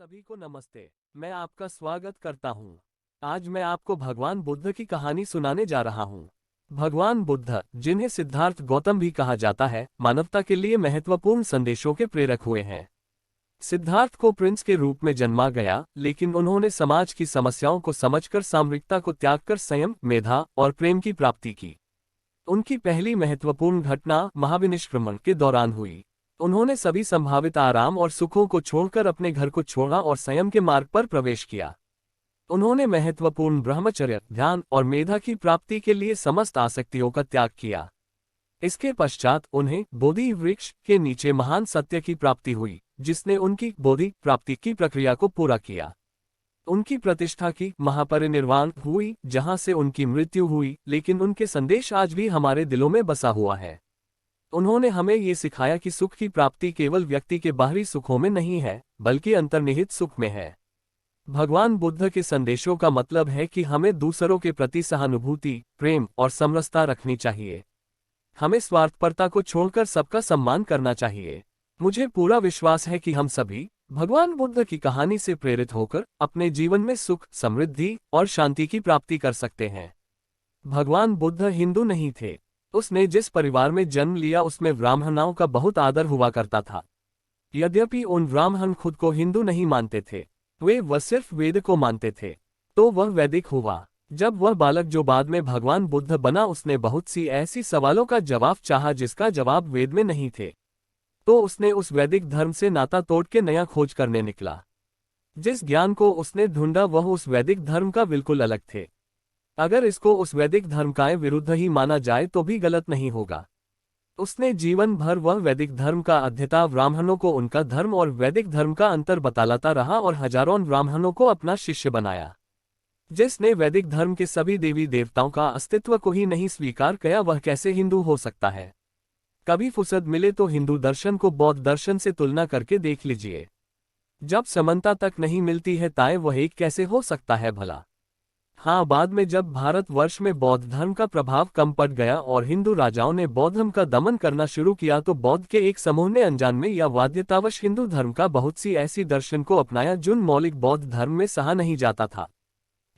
सभी को नमस्ते। मैं आपका स्वागत करता हूँ। आज मैं आपको भगवान बुद्ध की कहानी सुनाने जा रहा हूँ। भगवान बुद्ध, जिन्हें सिद्धार्थ गौतम भी कहा जाता है, मानवता के लिए महत्वपूर्ण संदेशों के प्रेरक हुए हैं। सिद्धार्थ को प्रिंस के रूप में जन्मा गया, लेकिन उन्होंने समाज की समस्याओं को समझकर सामरिकता को त्याग कर संयम, मेधा और प्रेम की प्राप्ति की। उनकी पहली महत्वपूर्ण घटना महाविनिष्क्रमण के दौरान हुई। उन्होंने सभी संभावित आराम और सुखों को छोड़कर अपने घर को छोड़ा और संयम के मार्ग पर प्रवेश किया। उन्होंने महत्वपूर्ण ब्रह्मचर्य, ध्यान और मेधा की प्राप्ति के लिए समस्त आसक्तियों का त्याग किया। इसके पश्चात उन्हें बोधि वृक्ष के नीचे महान सत्य की प्राप्ति हुई, जिसने उनकी बोधि प्राप्ति की प्रक्रिया को पूरा किया। उनकी प्रतिष्ठा की महापरिनिर्वाण हुई, जहां से उनकी मृत्यु हुई, लेकिन उनके संदेश आज भी हमारे दिलों में बसा हुआ है। उन्होंने हमें ये सिखाया कि सुख की प्राप्ति केवल व्यक्ति के बाहरी सुखों में नहीं है, बल्कि अंतर्निहित सुख में है। भगवान बुद्ध के संदेशों का मतलब है कि हमें दूसरों के प्रति सहानुभूति, प्रेम और समरसता रखनी चाहिए। हमें स्वार्थपरता को छोड़कर सबका सम्मान करना चाहिए। मुझे पूरा विश्वास है कि हम सभी भगवान बुद्ध की कहानी से प्रेरित होकर अपने जीवन में सुख, समृद्धि और शांति की प्राप्ति कर सकते हैं। भगवान बुद्ध हिंदू नहीं थे। उसने जिस परिवार में जन्म लिया उसमें ब्राह्मणों का बहुत आदर हुआ करता था। यद्यपि उन ब्राह्मण खुद को हिंदू नहीं मानते थे, वह सिर्फ वेद को मानते थे, तो वह वैदिक हुआ। जब वह बालक जो बाद में भगवान बुद्ध बना, उसने बहुत सी ऐसी सवालों का जवाब चाहा जिसका जवाब वेद में नहीं थे, तो उसने उस वैदिक धर्म से नाता तोड़ के नया खोज करने निकला। जिस ज्ञान को उसने ढूंढा वह उस वैदिक धर्म का बिल्कुल अलग थे। अगर इसको उस वैदिक धर्म का विरुद्ध ही माना जाए तो भी गलत नहीं होगा। उसने जीवन भर वह वैदिक धर्म का अध्येता ब्राह्मणों को उनका धर्म और वैदिक धर्म का अंतर बताता रहा और हजारों ब्राह्मणों को अपना शिष्य बनाया। जिसने वैदिक धर्म के सभी देवी देवताओं का अस्तित्व को ही नहीं स्वीकार किया, वह कैसे हिंदू हो सकता है? कभी फुर्सत मिले तो हिंदू दर्शन को बौद्ध दर्शन से तुलना करके देख लीजिए। जब समानता तक नहीं मिलती है ताए वह एक कैसे हो सकता है भला? हाँ, बाद में जब भारतवर्ष में बौद्ध धर्म का प्रभाव कम पड़ गया और हिंदू राजाओं ने बौद्ध धर्म का दमन करना शुरू किया, तो बौद्ध के एक समूह ने अनजान में या बाध्यतावश हिंदू धर्म का बहुत सी ऐसी दर्शन को अपनाया जिन मौलिक बौद्ध धर्म में सहा नहीं जाता था।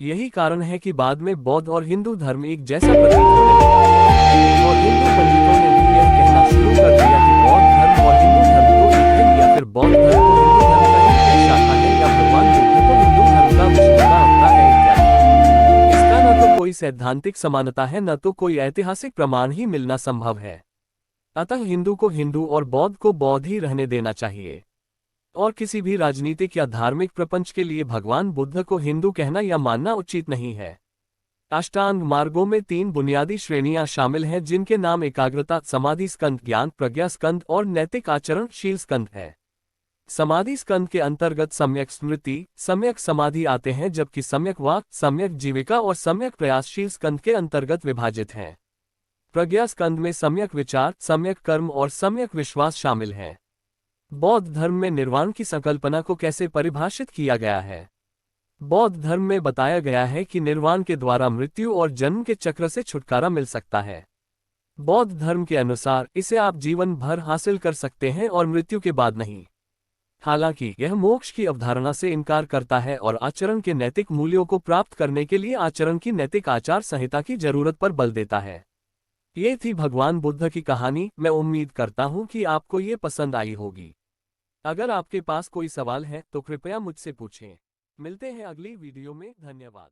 यही कारण है कि बाद में बौद्ध और हिंदू धर्म एक जैसा प्रतीत होने लगा और हिंदू पंडितों ने भी यह कहना शुरू कर दिया कि बौद्ध धर्म और हिंदू धर्म तो एक है, या फिर बौद्ध धर्म तो हिंदू धर्म का ही एक शाखा है, या भगवान बुद्ध तो हिंदू धर्म का विष्णु का अवतार है इत्यादि। इसका न तो कोई सैद्धांतिक समानता है, न तो कोई ऐतिहासिक प्रमाण ही मिलना संभव है। अतः हिंदू को हिंदू और बौद्ध को बौद्ध ही रहने देना चाहिए। और किसी भी राजनीतिक या धार्मिक प्रपंच के लिए भगवान बुद्ध को हिंदू कहना या मानना उचित नहीं है। अष्टांग मार्गों में 3 बुनियादी श्रेणियां शामिल हैं, जिनके नाम एकाग्रता, समाधि स्कंद, ज्ञान प्रज्ञा स्कंद और नैतिक आचरणशील स्कंद है। समाधि स्कंद के अंतर्गत सम्यक स्मृति, सम्यक समाधि आते हैं, जबकि सम्यक वाक, सम्यक जीविका और सम्यक प्रयासशील स्कंद के अंतर्गत विभाजित हैं। प्रज्ञा स्कंद में सम्यक विचार, सम्यक कर्म और सम्यक विश्वास शामिल हैं। बौद्ध धर्म में निर्वाण की संकल्पना को कैसे परिभाषित किया गया है? बौद्ध धर्म में बताया गया है कि निर्वाण के द्वारा मृत्यु और जन्म के चक्र से छुटकारा मिल सकता है। बौद्ध धर्म के अनुसार इसे आप जीवन भर हासिल कर सकते हैं और मृत्यु के बाद नहीं। हालांकि यह मोक्ष की अवधारणा से इनकार करता है और आचरण के नैतिक मूल्यों को प्राप्त करने के लिए आचरण की नैतिक आचार संहिता की जरूरत पर बल देता है। ये थी भगवान बुद्ध की कहानी। मैं उम्मीद करता हूँ कि आपको ये पसंद आई होगी। अगर आपके पास कोई सवाल है तो कृपया मुझसे पूछें। मिलते हैं अगली वीडियो में। धन्यवाद।